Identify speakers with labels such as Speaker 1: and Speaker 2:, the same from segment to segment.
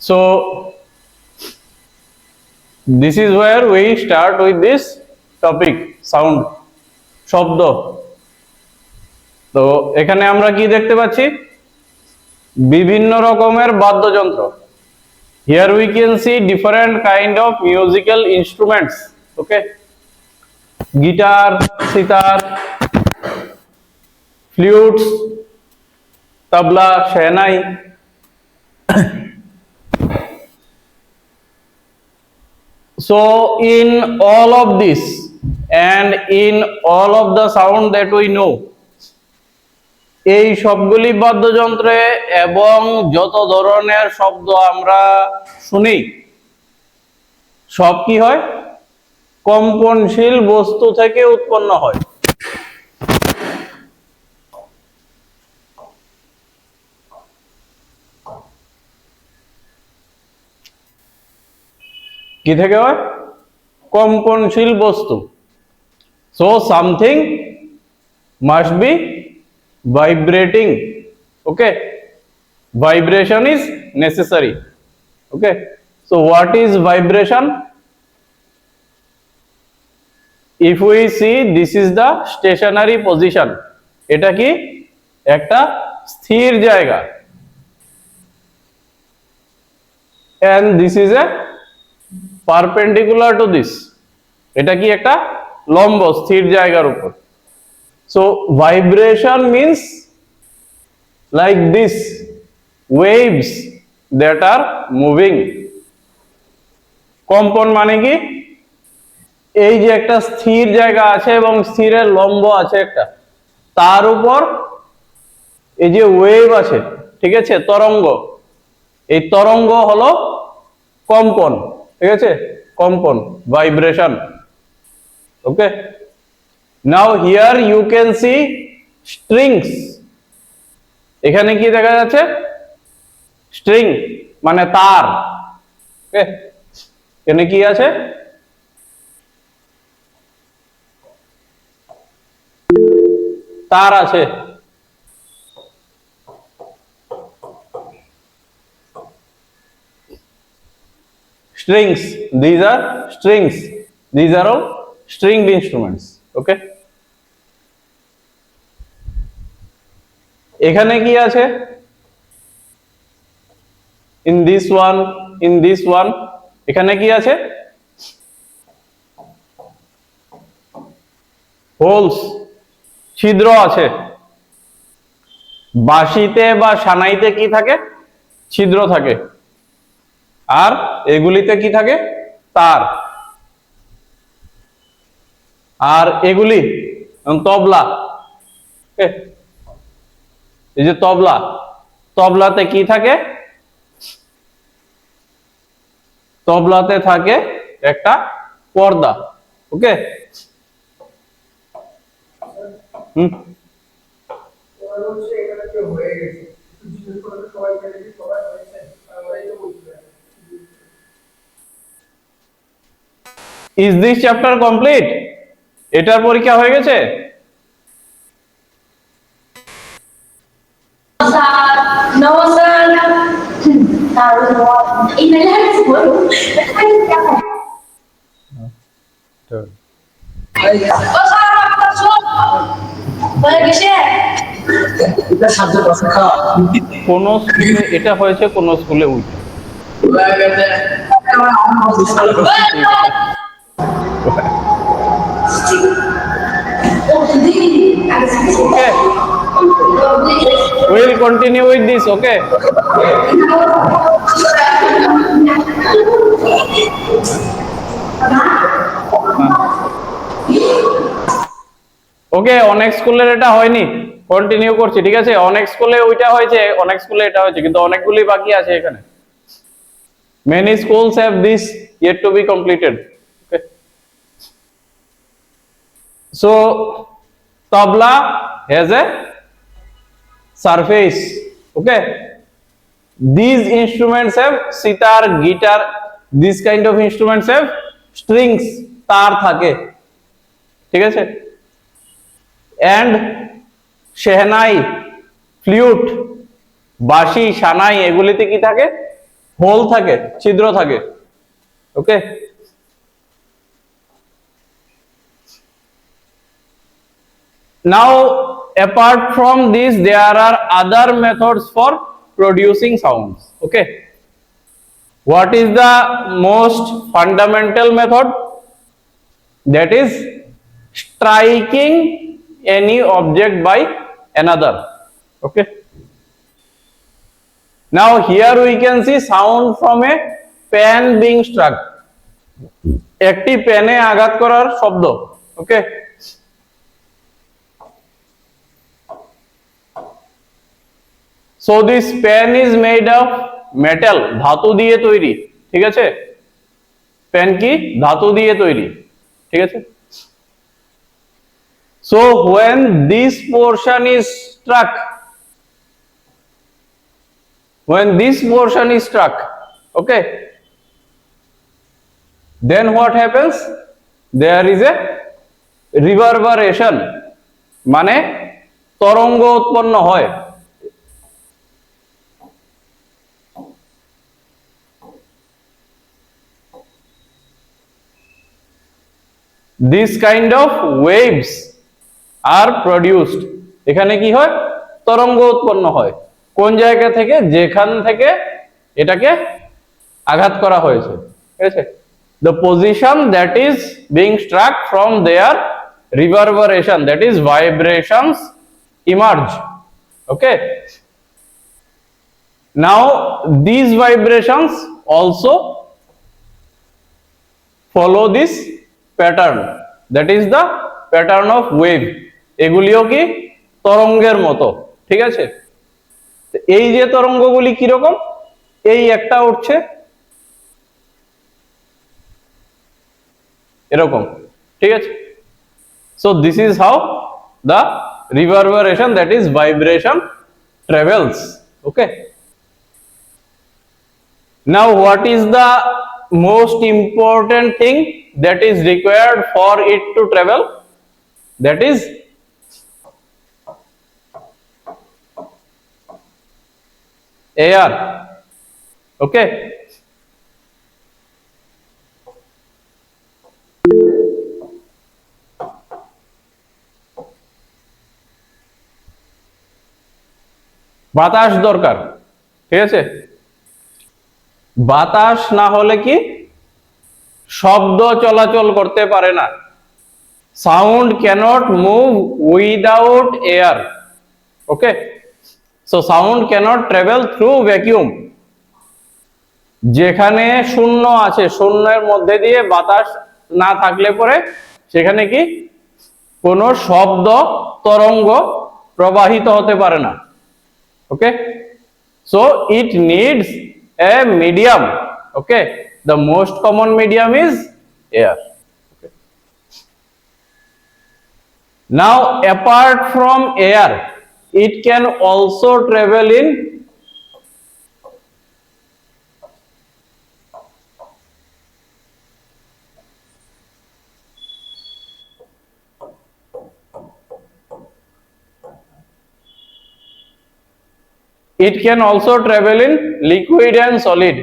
Speaker 1: So this is where we start with this topic, sound, শব্দ। তো এখানে আমরা কি দেখতে পাচ্ছি? বিভিন্ন রকমের বাদ্যযন্ত্র। Here we can see different kind of musical instruments, okay? Guitar, sitar, flutes, tabla, shehnai. So in all of this and in all of the sound that we know, এই সবগুলি বাদ্যযন্ত্রে এবং যত ধরনের শব্দ আমরা শুনি সব কি হয়? কম্পনশীল বস্তু থেকে উৎপন্ন হয়। কি থেকে হয়? কম্পনশীল বস্তু। So something must be vibrating, okay? Vibration is necessary, okay? So what is vibration? If we see, this is the stationary position. এটা কি? একটা স্থির জায়গা। And this is a perpendicular to this. এটা কি? একটা লম্ব স্থির জায়গার উপর। So vibration means like this, waves that are moving. কম্পন মানে কি? এই যে একটা স্থির জায়গা আছে এবং স্থিরের লম্ব আছে একটা, তার উপর এই যে ওয়েভ আছে, ঠিক আছে, তরঙ্গ। এই তরঙ্গ হলো কম্পন, ঠিক আছে, কম্পন, vibration, okay. Now here you can see strings. এখানে কি দেখা যাচ্ছে? স্ট্রিং মানে তার, ওকে। এখানে কি আছে? তার আছে। Strings, these are strings, these are all stringed instruments, okay? এখানে কি আছে? In this one, এখানে কি আছে? হোলস, ছিদ্র আছে। বাঁশিতে বা সানাইতে কি থাকে? ছিদ্র থাকে। আর এগুলিতে কি থাকে? তার। আর এগুলি তবলা, এই যে তবলা, তবলাতে কি থাকে? তবলাতে থাকে একটা পর্দা, ওকে। Is this chapter complete? এটার পরীক্ষা হয়ে গেছে?
Speaker 2: No sir.
Speaker 1: কোন স্কুলে এটা হয়েছে, কোন স্কুলে উঠে? Okay, we will continue with this, okay? ওকে, অনেক স্কুলের এটা হয়নি, কন্টিনিউ করছি, ঠিক আছে? অনেক স্কুলে ওইটা হয়েছে, অনেক স্কুলে এটা হয়েছে, কিন্তু অনেকগুলি বাকি আছে এখানে। Many schools have this yet to be completed, okay? So tabla has a surface, okay? These instruments have sitar, guitar, this kind of instruments have strings, তার থাকে, ঠিক আছে? And shehnai, flute, বাঁশি, সানাই, এগুলিতে কি থাকে? হোল থাকে, ছিদ্র থাকে। ওকে, now apart from this there are other methods for producing sounds. Okay, what is the most fundamental method? That is striking any object by another. Okay, now here we can see sound from a pen being struck. একটি পেনে আঘাত করার শব্দ। ওকে, so this pen is made of metal, ধাতু দিয়ে তৈরি। ঠিক আছে, পেন কি ধাতু দিয়ে তৈরি। ঠিক আছে, so when this portion is struck, okay, then what happens? There is a reverberation, মানে তরঙ্গ উৎপন্ন হয়। This kind of waves are produced. এখানে কি হয়? তরঙ্গ উৎপন্ন হয়। কোন জায়গা থেকে? যেখান থেকে এটাকে আঘাত করা হয়েছে। ঠিক আছে, the position that is being struck, from their reverberation, that is vibrations emerge. Okay, now these vibrations also follow this pattern, that is the pattern of wave. এগুলিও কি তরঙ্গের মতো। ঠিক আছে, এই যে তরঙ্গগুলি কি রকম, এই একটা উঠছে এরকম। ঠিক আছে, so this is how the reverberation, that is vibration, travels. Okay, now what is the most important thing that is required for it to travel? That is air. Okay, বাতাস দরকার। ঠিক আছে, বাতাস না হলে কি শব্দ চলাচল করতে পারে না। Sound cannot move without air. Okay, so sound cannot travel through vacuum. যেখানে শূন্য আছে, শূন্যের মধ্যে দিয়ে বাতাস না থাকলে পরে সেখানে কি কোনো শব্দ তরঙ্গ প্রবাহিত হতে পারে না। ওকে, so it needs a medium. Okay, the most common medium is air. Okay. Now apart from air, it can also travel in liquid and solid.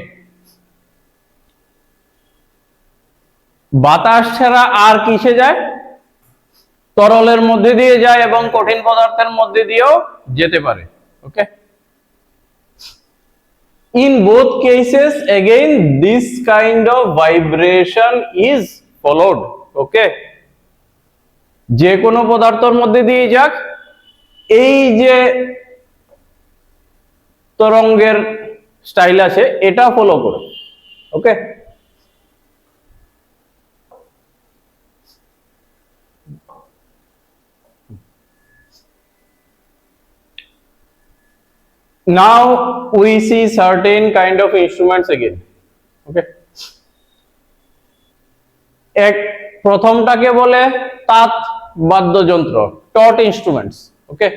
Speaker 1: বাতাস ছাড়া আর কিসে যায়? তরলের মধ্যে দিয়ে যায় এবং কঠিন পদার্থের মধ্যে দিয়েও যেতে পারে। ওকে, in both cases again this kind of vibration is followed. Okay, যে কোনো পদার্থের মধ্যে দিয়ে যাক, এই যে তরঙ্গের স্টাইল আছে এটা ফলো করে। ওকে, now we see certain kind of instruments again. Okay, এক প্রথমটাকে বলে তাত বাদ্যযন্ত্র, taught instruments. Okay,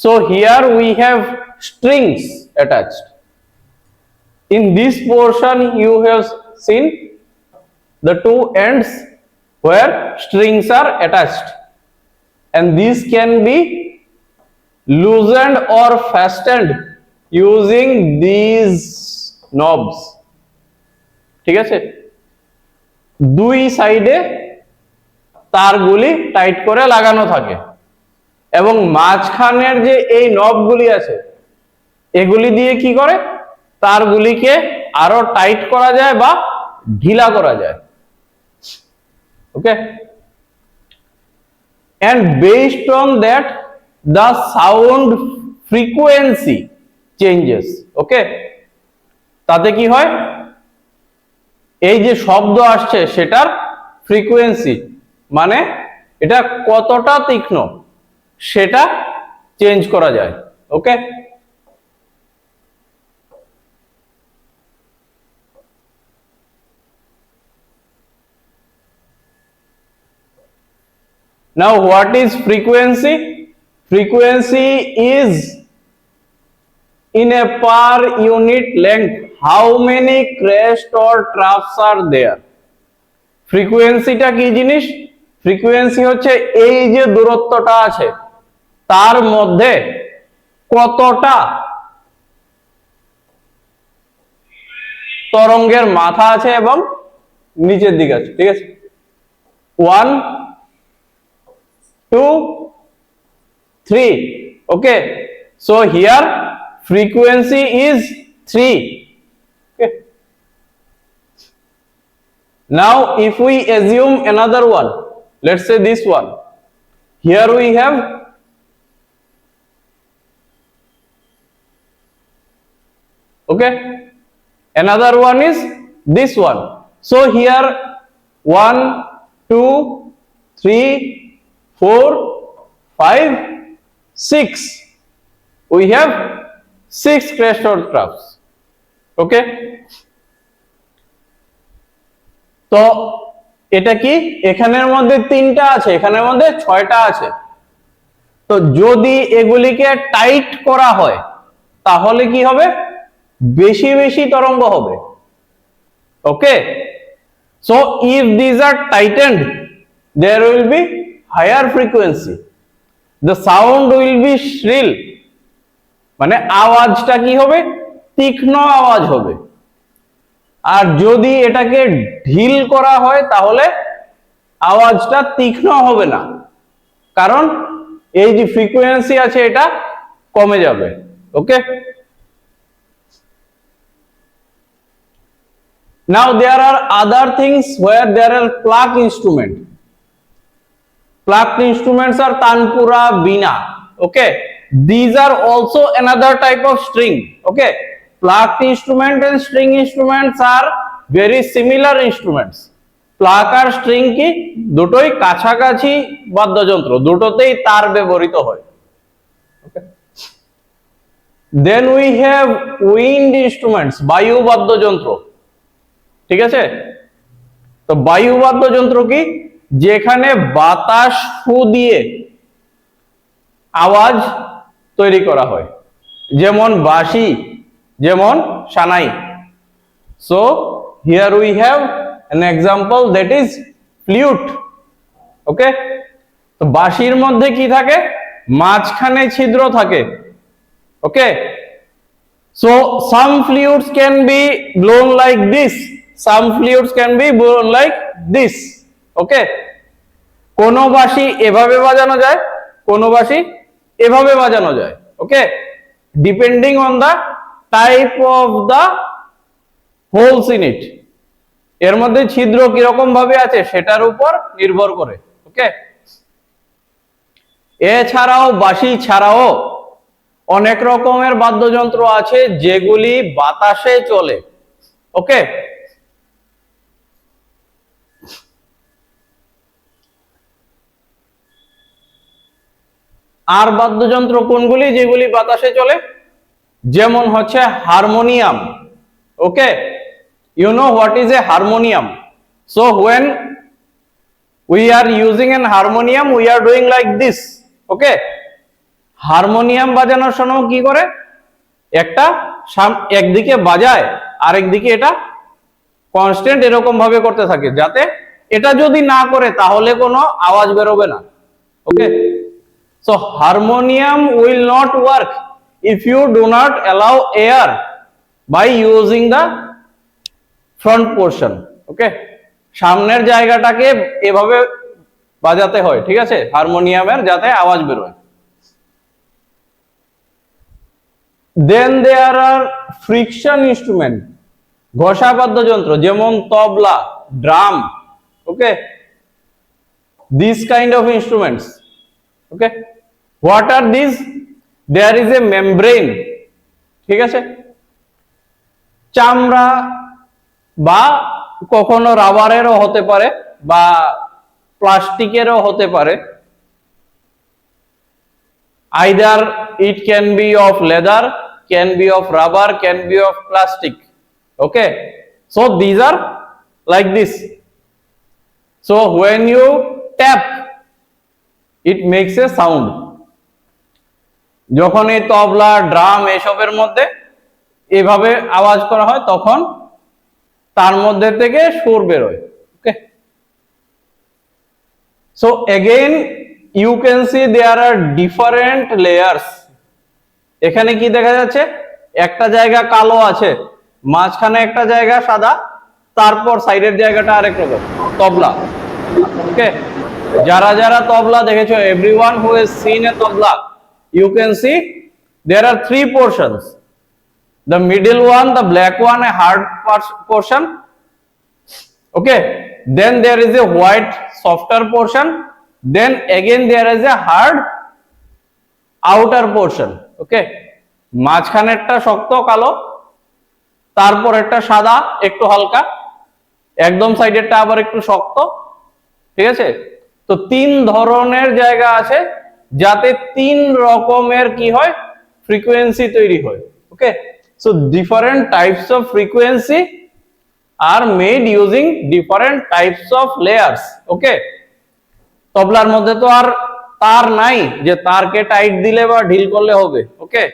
Speaker 1: so here we have strings attached. In this portion you have seen the two ends where strings are attached, and these can be loosened or fastened using this knobs, ঠিক আছে, দুই সাইডে তারগুলি tight করে লাগানো থাকে এবং মাঝখানের যে এই নবগুলি আছে এগুলি দিয়ে কি করে তারগুলিকে আরো টাইট করা যায় বা ঢিলা করা যায়। ওকে, and based on that the sound frequency changes. ওকে, তাতে কি হয়, এই যে শব্দ আসছে সেটার ফ্রিকোয়েন্সি মানে এটা কতটা তীক্ষ্ণ সেটা চেঞ্জ করা যায়। ওকে, now what is frequency? Frequency is in a per unit length how many crest or troughs are there. ফ্রিকোয়েন্সিটা কি জিনিস? ফ্রিকোয়েন্সি হচ্ছে এই যে দূরত্বটা আছে তার মধ্যে কতটা তরঙ্গের মাথা আছে এবং নিচের দিকে আছে, ঠিক আছে, 1 2 3. Okay, so here frequency is 3. Okay, now if we assume another one, let's say this one, here we have okay, another one is this one, so here 1 2 3 4 5 6, we have 6 crest or troughs. Okay, তো এটা কি এখানের মধ্যে 3টা আছে, এখানের মধ্যে 6টা আছে, তো যদি এগুলিকে টাইট করা হয় তাহলে কি হবে, বেশি বেশি তরঙ্গ হবে। ওকে, so if these are tightened there will be higher frequency, the sound will be shrill, মানে আওয়াজটা কি হবে, তীক্ষ্ণ আওয়াজ হবে। আর যদি এটাকে ঢিল করা হয় তাহলে আওয়াজটা তীক্ষ্ণ হবে না, কারণ এই যে ফ্রিকোয়েন্সি আছে এটা কমে যাবে। ওকে, now there are other things where there are plucked instrument. Plucked instruments are tanpura, bina. Okay, these are also another type of string. Okay, plucked instrument and string instruments are very similar instruments. Pluck আর string কি দুটোই কাছাকাছি বাদ্যযন্ত্র, দুটোতেই তার ব্যবহৃত হয়। Then we have wind instruments, বায়ু বাদ্যযন্ত্র, ঠিক আছে, তো বায়ু বাদ্যযন্ত্র কি, যেখানে বাতাস ফু দিয়ে আওয়াজ তৈরি করা হয়, যেমন বাঁশি, যেমন সানাই। So here we have an example that is flute. ওকে, তো বাঁশির মধ্যে কি থাকে, মাঝখানে ছিদ্র থাকে। ওকে, so some flutes can be blown like this, some flutes can be blown like this. ওকে, কোন বাঁশি এভাবে বাজানো যায়, কোন বাঁশি এভাবে বাজানো যায়। Okay, depending on the type of the holes in it, এর মধ্যে ছিদ্র কিরকম ভাবে আছে সেটার উপর নির্ভর করে। ওকে, এছাড়াও বাঁশি ছাড়াও অনেক রকমের বাদ্যযন্ত্র আছে যেগুলি বাতাসে চলে। ওকে, আর বাদ্যযন্ত্র কোনগুলি যেগুলি বাতাসে চলে, যেমন হচ্ছে harmonium. Okay, you know what is a harmonium? So when we are using an harmonium we are doing like this. Okay, harmonium বাজানোর সময় কি করে, একটা একদিকে বাজায় আরেকদিকে এটা কনস্ট্যান্ট এরকম ভাবে করতে থাকে, যাতে এটা যদি না করে তাহলে কোনো আওয়াজ বেরোবে না। ওকে, so harmonium will not work if you do not allow air by using the front portion. ওকে, সামনের জায়গাটাকে এভাবে বাজাতে হয়, ঠিক আছে, হারমোনিয়ামের, যাতে আওয়াজ বেরোয়। দেন দেয়ার আর ফ্রিকশন ইনস্ট্রুমেন্ট, ঘষা বাদ্যযন্ত্র, যেমন tabla, drum, okay, this kind of instruments. Okay, what are this? There is a membrane, ঠিক আছে, চামড়া বা কখনো রাবারেরও হতে পারে বা প্লাস্টিকেরও হতে পারে। Either it can be of leather, can be of rubber, can be of plastic. Okay, so this are like this. So when you tap it makes a sound. যখন এই তবলা, ড্রাম এসবের মধ্যে এভাবে আওয়াজ করা হয় তখন তার মধ্যে থেকে সুর বেরোয়। Okay, so again you can see there are different layers. এখানে কি দেখা যাচ্ছে? একটা জায়গা কালো আছে, মাঝখানে একটা জায়গা সাদা, তারপর সাইডের জায়গাটা আরেক রকম, তবলা। ওকে, যারা যারা তবলা দেখেছো, everyone who has seen A tabla, you can see there are three portions. The middle one, the black one, a hard portion. Okay, then there is a white softer portion, then again there is a hard outer portion. Okay, মাঝখানেরটা শক্ত কালো, তারপর একটা সাদা একটু হালকা, একদম সাইডেরটা আবার একটু শক্ত, ঠিক আছে। তো তিন ধরনের জায়গা আছে যাতে তিন রকমের কি হয়, ফ্রিকোয়েন্সি তৈরি হয়। Okay, so different types of frequency are made using different types of layers. Okay, তবলার মধ্যে তো আর তার নাই যে তারকে টাইট দিলে বা ঢিল করলে হবে। Okay,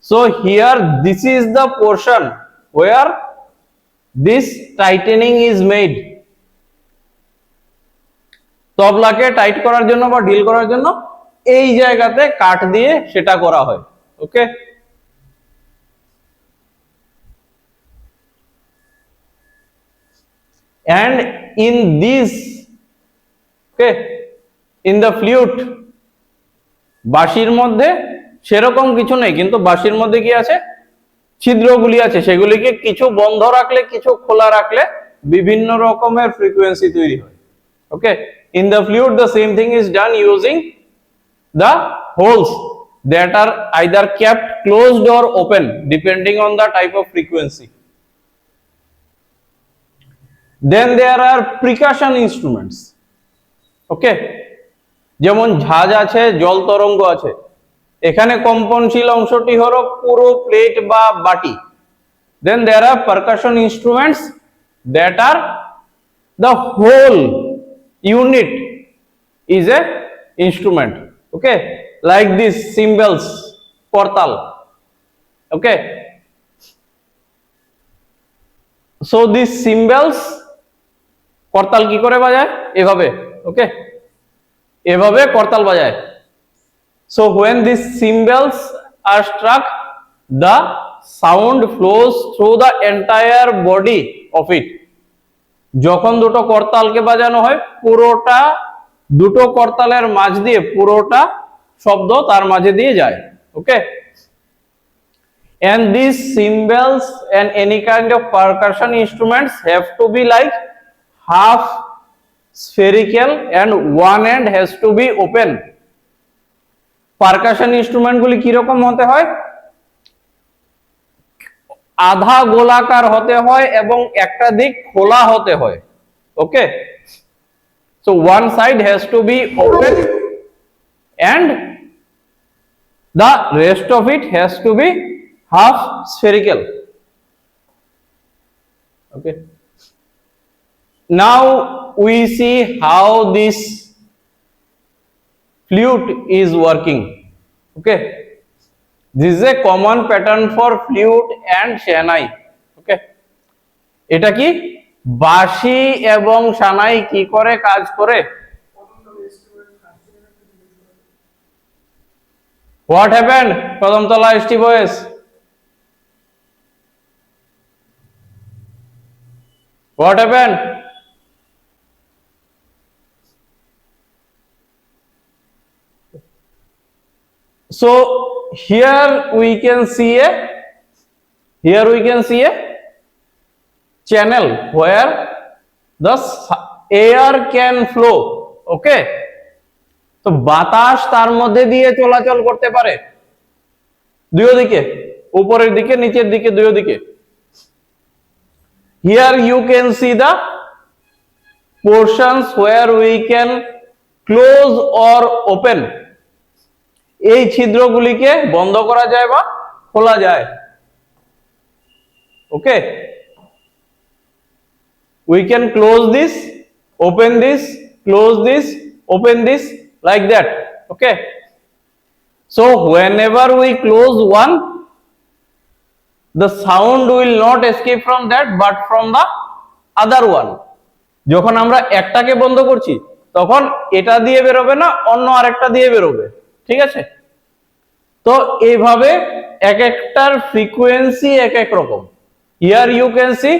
Speaker 1: so here this is the portion where this tightening is made. তবলাকে টাইট করার জন্য বা ঢিল করার জন্য এই জায়গাতে কাট দিয়ে সেটা করা হয়। ওকে, and in this, okay, in the flute, বাঁশির মধ্যে সেরকম কিছু নেই, কিন্তু বাঁশির মধ্যে কি আছে, ছিদ্রগুলি আছে, সেগুলিকে কিছু বন্ধ রাখলে কিছু খোলা রাখলে বিভিন্ন রকমের ফ্রিকোয়েন্সি তৈরি হয়। ওকে, in the flute the same thing is done using the holes that are either kept closed or open depending on the type of frequency. Then there are percussion instruments. Okay, যেমন ঝাঁজ আছে, জল তরঙ্গ আছে। এখানে কম্পনশীল অংশটি হলো পুরো প্লেট বা বাটি। Then there are percussion instruments that are the whole unit is a instrument. Okay, like this cymbals, kortal. Okay, so these cymbals, kortal কি করে বাজায়? এভাবে। ওকে, এভাবে kortal বাজায়। So when these cymbals are struck, the sound flows through the entire body of it. যখন দুটো করতালকে বাজানো হয়, পুরোটা দুটো করতালের মাঝ দিয়ে পুরোটা শব্দ তার মাঝে দিয়ে যায়। ওকে, and these cymbals and any kind of percussion instruments have to be like half spherical and one end has to be open. Percussion instrument গুলি কিরকম হতে হয়? আধা গোলাকার হতে হয় এবং একটা দিক খোলা হতে হয়। ওকে, so one side has to be open and the rest of it has to be half spherical. Okay, now we see how this flute is working. Okay, this is a common pattern for flute and shehnai. Okay, এটা কি বাঁশি এবং সানাই কি করে কাজ করে? What happened? Kodamtala ST boys. What happened? So here we can see a channel where the air can flow. Okay, তো বাতাস তার মধ্যে দিয়ে চলাচল করতে পারে দুই দিকে, উপরের দিকে নিচের দিকে দুই দিকে। Here you can see the portions where we can close or open. এই ছিদ্রগুলিকে বন্ধ করা যায় বা খোলা যায়। ওকে, we can close this, open this, close this, open this, like that. Okay, so whenever we close one, the sound will not escape from that but from the other one. যখন আমরা একটাকে বন্ধ করছি তখন এটা দিয়ে বেরোবে না, অন্য আরেকটা দিয়ে বেরোবে। ঠিক আছে, তো এইভাবে এক একটার ফ্রিকোয়েন্সি এক এক রকম। Here you can see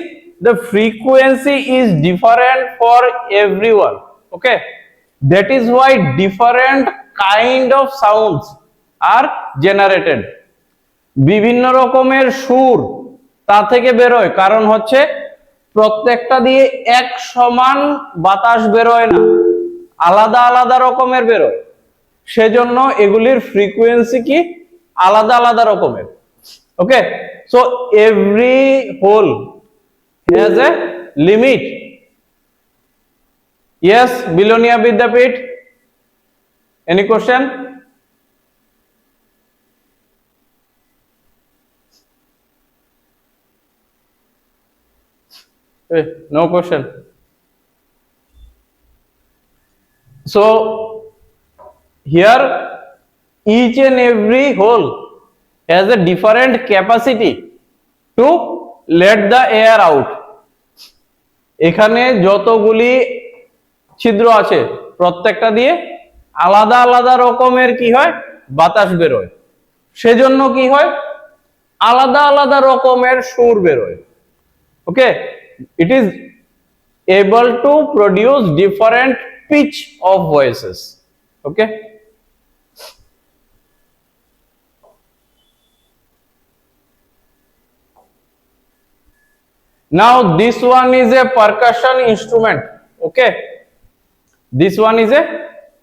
Speaker 1: the frequency is different for everyone. Okay, that is why different kind of sounds are generated. বিভিন্ন রকমের সুর তা থেকে বেরোয়, কারণ হচ্ছে প্রত্যেকটা দিয়ে এক সমান বাতাস বেরোয় না, আলাদা আলাদা রকমের বেরোয়। সেজন্য এগুলির ফ্রিকোয়েন্সি কি আলাদা আলাদা রকমের। Okay, so every hole has a limit. Yes, Belonia Vidyapith, any question? No question. So here each and every hole has a different capacity to let the air out. এখানে যতগুলি ছিদ্র আছে প্রত্যেকটা দিয়ে আলাদা আলাদা রকমের কি হয় বাতাস বেরোয়। সেজন্য কি হয় আলাদা আলাদা রকমের সুর বেরোয়। ওকে, it is able to produce different pitch of voices. Okay, now this one is a percussion instrument. Okay, this one is a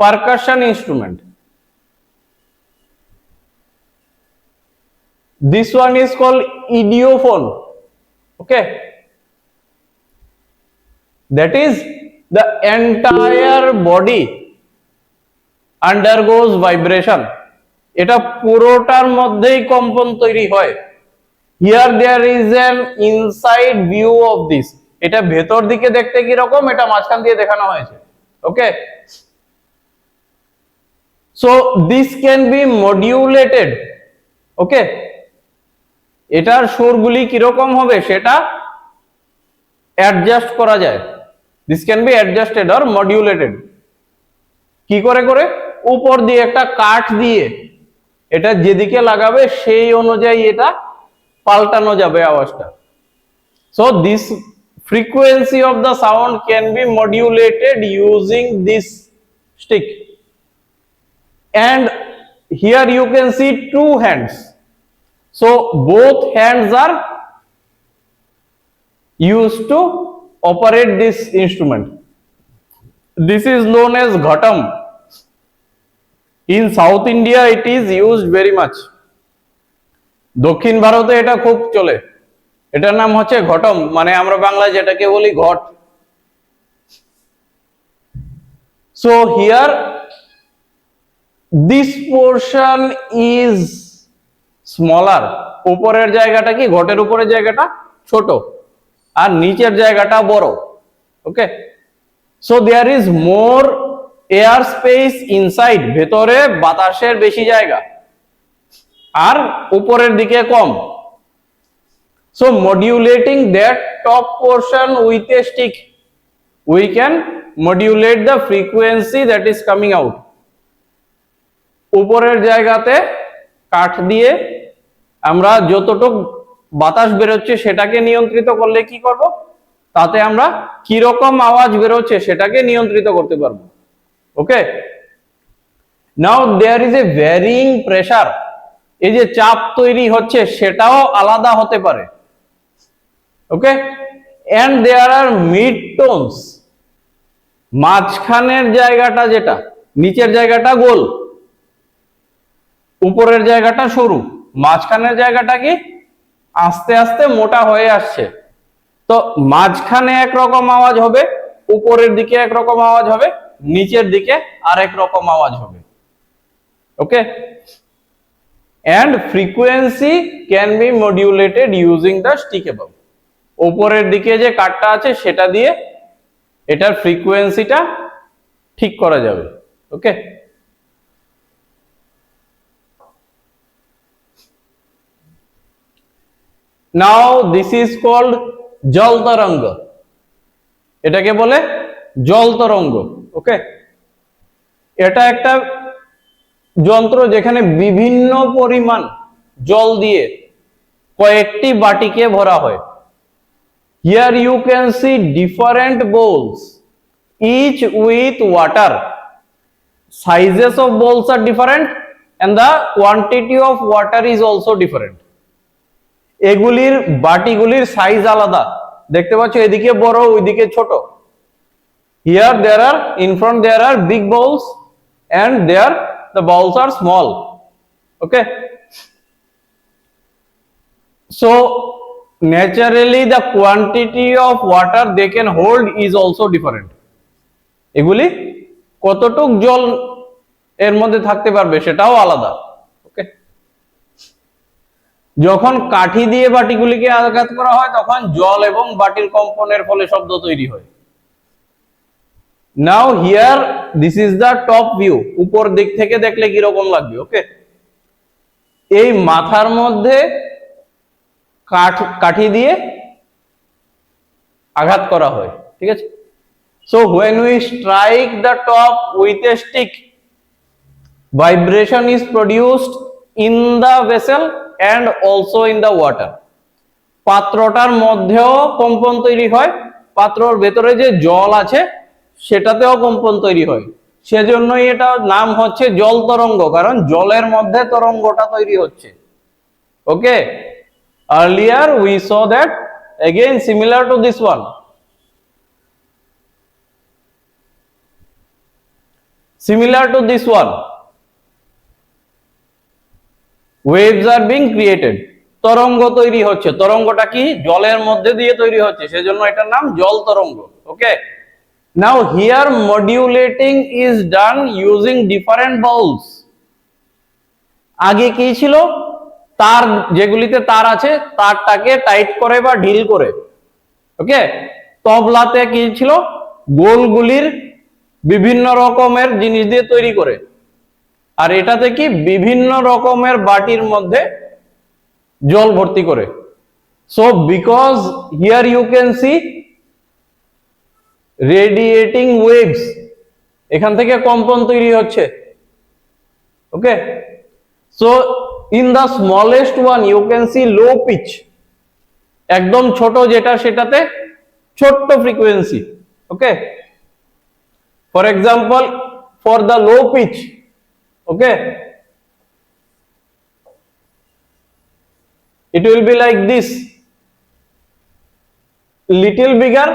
Speaker 1: percussion instrument. This one is called idiophone. Okay, that is the entire body undergoes vibration. এটা পুরোটার মধ্যেই কম্পন তৈরি হয়। Here there is an inside view of this. এটা ভেতর দিকে দেখতে কি রকম, এটা মাঝখান দিয়ে দেখানো হয়েছে। ওকে, so this can be modulated. ওকে, এটার সুরগুলি কি রকম হবে সেটা অ্যাডজাস্ট করা যায়। This can be adjusted or modulated. কি করে করে উপর দিয়ে একটা কাঠ দিয়ে এটা যেদিকে লাগাবে সেই অনুযায়ী এটা পাল্টানো যাবে আওয়াজটা। So this frequency of the sound can be modulated using this stick. And here you can see two hands. So both hands are used to operate this instrument. This is known as ghatam. In South India it is used very much. দক্ষিণ ভারতে এটা খুব চলে। এটার নাম হচ্ছে ঘটম, মানে আমরা বাংলায় যেটাকে বলি ঘট। So here this portion is smaller. উপরের জায়গাটা কি ঘটের উপরের জায়গাটা ছোট আর নিচের জায়গাটা বড়। Okay, so there is more air space inside, ভেতরে বাতাসের বেশি জায়গা আর উপরের দিকে কম। So modulating that top portion with a stick we can modulate the frequency that is coming out. উপরের জায়গাতে কাঠ দিয়ে আমরা যতটুক বাতাস বেরোচ্ছে সেটাকে নিয়ন্ত্রিত করলে কি করব, তাতে আমরা কি রকম আওয়াজ বেরোচ্ছে সেটাকে নিয়ন্ত্রিত করতে পারবো। Okay, now there is a varying pressure, এই যে চাপ তৈরি হচ্ছে সেটাও আলাদা হতে পারে। Okay, and there are mid tones, মাঝখানের জায়গাটা যেটা, নিচের জায়গাটা গোল, উপরের জায়গাটা সরু, মাঝখানের জায়গাটা কি আস্তে আস্তে মোটা হয়ে আসছে। তো মাঝখানে একরকম আওয়াজ হবে, উপরের দিকে একরকম আওয়াজ হবে, নিচের দিকে আরেক রকম আওয়াজ হবে। ওকে, and frequency can be modulated using the stick above, উপরের দিকে যে কাঠটা আছে সেটা দিয়ে এটার ফ্রিকোয়েন্সিটা ঠিক করা যাবে। ওকে, নাও দিস ইজ কল্ড জল তরঙ্গ, এটাকে বলে জল তরঙ্গ। ওকে, এটা একটা যন্ত্র যেখানে বিভিন্ন পরিমাণ জল দিয়ে কয়েকটি বাটিকে ভরা হয়। Here you can see different bowls each with water, sizes of bowls are different and the quantity of water is also different. এগুলির বাটিগুলির সাইজ আলাদা, দেখতে পাচ্ছ এদিকে বড় ওইদিকে ছোট। Here there are in front there are big bowls and there the bowls are small. Okay, so naturally the quantity of water they can hold is also different. এগুলি কতটুক জল এর মধ্যে থাকতে পারবে সেটাও আলাদা। ওকে, যখন কাঠি দিয়ে বাটিগুলিকে আঘাত করা হয় তখন জল এবং বাটির কম্পনের ফলে শব্দ তৈরি হয়। Now here this is the top view, উপর দিক থেকে দেখলে কি রকম লাগবে। ওকে, এই মাথার মধ্যে কাঠি দিয়ে আঘাত করা হয়, ঠিক আছে। So when we strike the top with a stick, vibration is produced in the vessel and also in the water. পাত্রটার মধ্যেও কম্পন তৈরি হয়, পাত্রর ভেতরে যে জল আছে সেটাতেও কম্পন তৈরি হয়, সেজন্যই এটা নাম হচ্ছে জল তরঙ্গ, কারণ জলের মধ্যে তরঙ্গটা তৈরি হচ্ছে। ওকে, earlier we saw that again similar to this one, waves are being created, তরঙ্গ তৈরি হচ্ছে। তরঙ্গটা কি জলের মধ্যে দিয়ে তৈরি হচ্ছে, সেজন্য এটার নাম জল তরঙ্গ। ওকে, now here modulating is done using different bowls. আগে কি ছিল, তার যেগুলিতে তার আছে তারটাকে টাইট করে বা ঢিল করে। ওকে, তবলাতে কি ছিল, গোলগুলির বিভিন্ন রকমের জিনিস দিয়ে তৈরি করে, আর এটাতে কি বিভিন্ন রকমের বাটির মধ্যে জল ভর্তি করে। So because here you can see radiating waves, এখান থেকে কম্পন তৈরি হচ্ছে। Okay, so in the smallest one you can see low pitch, একদম ছোট যেটা সেটাতে ছোট্ট frequency. Okay, for example for the low pitch, okay, it will be like this, little bigger,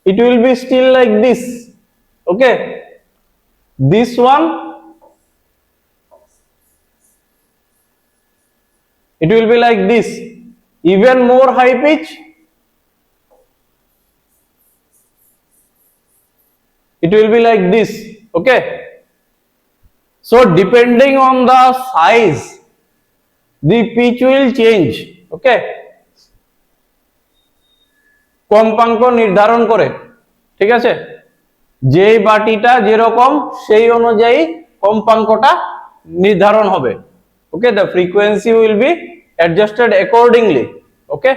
Speaker 1: it will be still like this. Okay, this one it will be like this, even more high pitch, it will be like this. Okay, so depending on the size the pitch will change. Okay, কম্পাঙ্ক নির্ধারণ করে, ঠিক আছে, যেই বাটিটা যেরকম সেই অনুযায়ী কম্পাঙ্কটা নির্ধারণ হবে। ওকে, the frequency will be adjusted accordingly. Okay,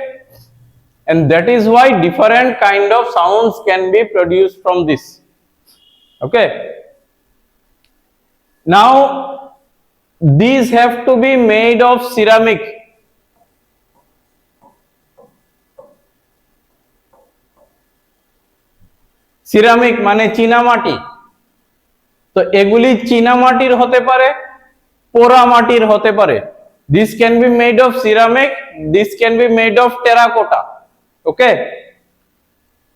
Speaker 1: and that is why different kind of sounds can be produced from this. Okay, now these have to be made of ceramic. Ceramic মানে চীনামাটি, তো এগুলি চীনামাটির হতে পারে, পোড়া মাটির হতে পারে। This can be made of ceramic, this can be made of terracotta. Okay,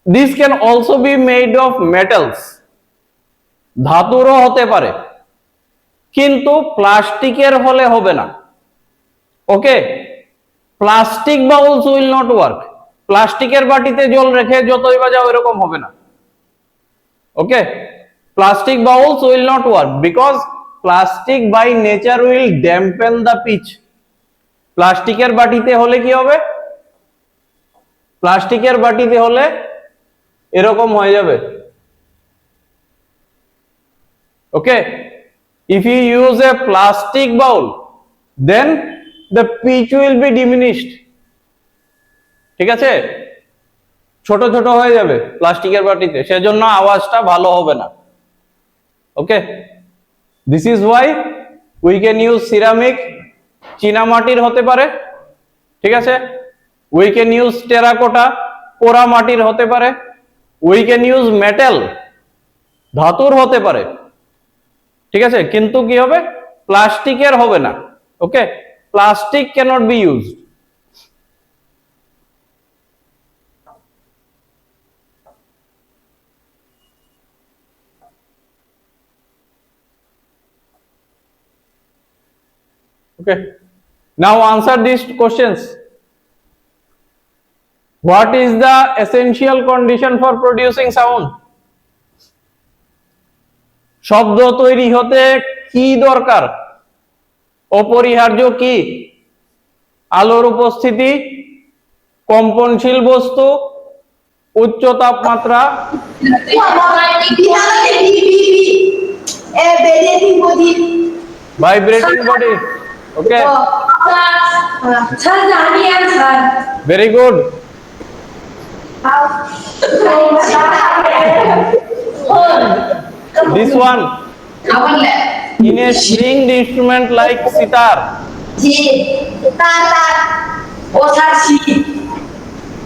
Speaker 1: this can also be made of metals, ধাতুরও হতে পারে, কিন্তু প্লাস্টিকের হলে হবে না। Okay, plastic bowls will not work. প্লাস্টিকের বাটিতে জল রেখে যতই বাজাও এরকম হবে না। ওকে, plastic bowls will not work because plastic by nature will dampen the pitch. প্লাস্টিকের বাটিতে হলে কি হবে? প্লাস্টিকের বাটিতে হলে এরকম হয়ে যাবে। ওকে, if you use a plastic bowl then the pitch will be diminished. ঠিক আছে, ছোট ছোট হয়ে যাবে প্লাস্টিকের বাটিতে, সেজন্য আওয়াজটা ভালো হবে না। Okay, this is why we can use ceramic, চীনামাটির হতে পারে, ঠিক আছে, উই ক্যান ইউজ টেরাকোটা, পোড়া মাটির হতে পারে, উই ক্যান ইউজ মেটাল, ধাতুর হতে পারে, ঠিক আছে, কিন্তু কি হবে? প্লাস্টিকের হবে না। Okay, plastic cannot be used. Okay, now answer these questions. What is the essential condition for producing sound? শব্দ তৈরি হতে কি দরকার? অপরিহার্য কি? আলোর উপস্থিতি, কম্পনশীল বস্তু, উচ্চ তাপমাত্রা। Vibrating body. Okay,
Speaker 2: Sir, জানি answer.
Speaker 1: very good. This one, in a stringed instrument like sitar.
Speaker 2: জি, তার ওসাসি।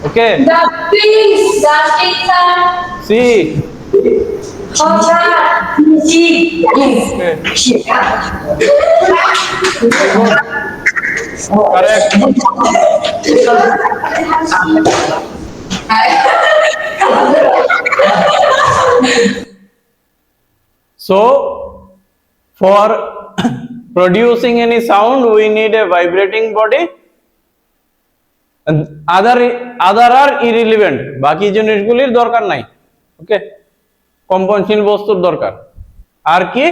Speaker 1: Okay,
Speaker 2: The strings, sir.
Speaker 1: see.
Speaker 2: Hocha, G.
Speaker 1: Okay, correct. So, for producing any sound, we need a vibrating body. And other are irrelevant. বাকি জিনিসগুলির দরকার নাই। ওকে, কম্পনশীল বস্তুর দরকার। আর কি?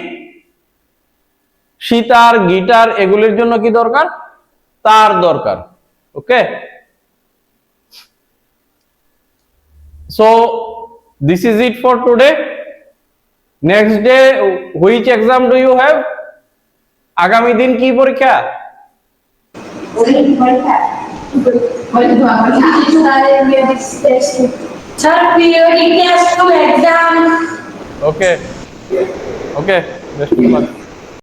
Speaker 1: Sitar, guitar, এগুলির জন্য কি দরকার? তার দরকার। ওকে, so this is it for today. Next day which exam do you have? আগামী দিন কি পরীক্ষা?
Speaker 2: Sir, periodic test to exam.
Speaker 1: Okay, best of luck.